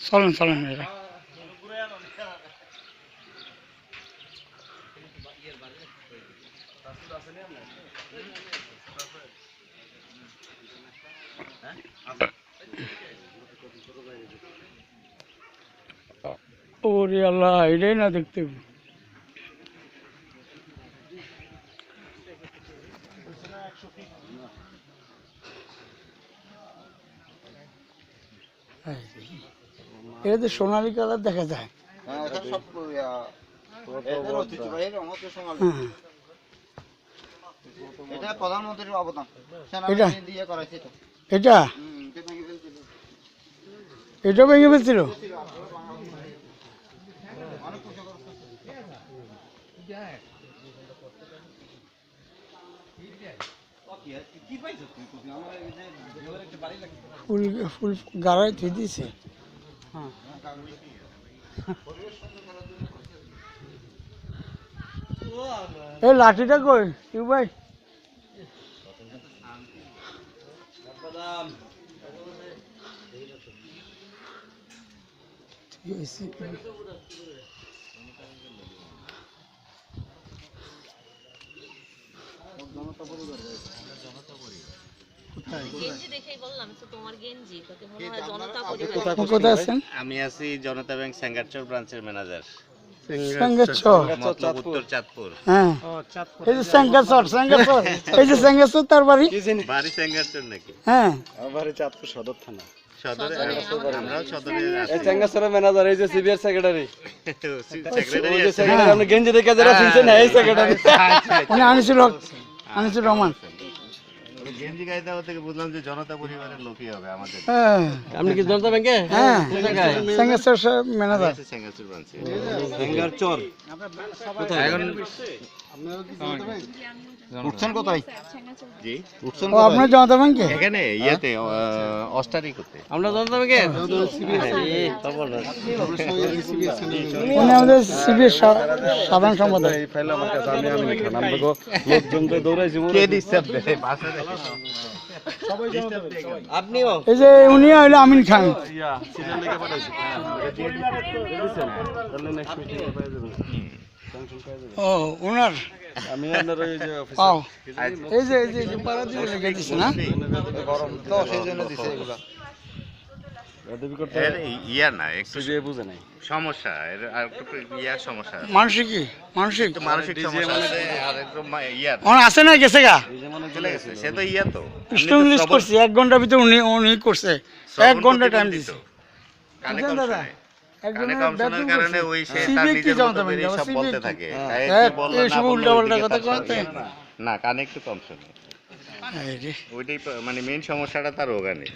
চলেন চলেন এরা ওরে আল্লাহ এটাই না দেখতে এটা তো সোনালি কালার দেখা যায়। এটা প্রধানমন্ত্রীর অবদান। এটা এটা ভেঙে ফেলছিল। ফুল ফুল গাড়ায় থুই দিয়েছে। হ্যাঁ এই লাঠিটা কই কেউ ভাই? আমি আছি জনতা ব্যাংক সেঙ্গারচর ব্রাঞ্চের ম্যানেজার। চাঁদপুর। হ্যাঁ এই যে সেঙ্গারচর এই যে সেঙ্গারচর তার বাড়ি সেঙ্গারচর নাকি? হ্যাঁ বাড়ি চাঁদপুর সদর থানা। ম্যানেজার এই যে সিবিআর সেক্রেটারি আপনি গেঞ্জি দেখে যারা শুনছেন এই সেক্রেটারি আনিসুর রহমান। গেঞ্জি গায়ে দেওয়া থেকে বুঝলাম যে জনতা পরিবারের লোকই হবে আমাদের। আপনি কি জনতা ব্যাংকে? হ্যাঁ সেঙ্গারচর ম্যানেজার। সেঙ্গারচর ব্রাঞ্চে। সেঙ্গারচর এখন উঠছেন কোথায়? জি উঠছেন ও আপনার জনতা ব্যাংকে? এখানে ইয়াতে অস্টারি করতে। আমরা জনতা ব্যাংকে উনি আমাদের সিবিএর সাধারণ সম্পাদক। এই ফাইল আমার কাছে আমি খান আমরা লোকজন তো দৌড়াইছি কে ডিস্টার্ব দেয়? আপনিও এই যে উনি হইলো আমিন খান। সিরিয়াল লেগে পাঠাইছি। তাহলে নেক্সট মিটিং পাই যাবেন। ও ওনার আমি আপনার ওই যে অফিসার এই যে পাড়া দিয়ে লেগে দিছে না গরম তো সেই জন্য দিছে এগুলা। ইয়া না একটু সিবিআই বুঝে নাই সমস্যা এর আর একটু ইয়া সমস্যা মানসিক মানসিক সমস্যা আছে আর একদম ইয়া ওনার আছে না গেছে গা চলে গেছে সে তো ইয়া তো স্ট্রং লিস্ট করছে 1 ঘন্টার ভিতর উনি করছে 1 ঘন্টা টাইম দিছে। কানে কম শুনে কানে কম শোনার কারণে ওই সে তার নিজের মতো করে সব বলতে থাকে এই সব উল্টাপাল্টা কথা কইতে না কানে একটু কম শোনে ওইটাই মানে মেইন সমস্যাটা তার ওখানে।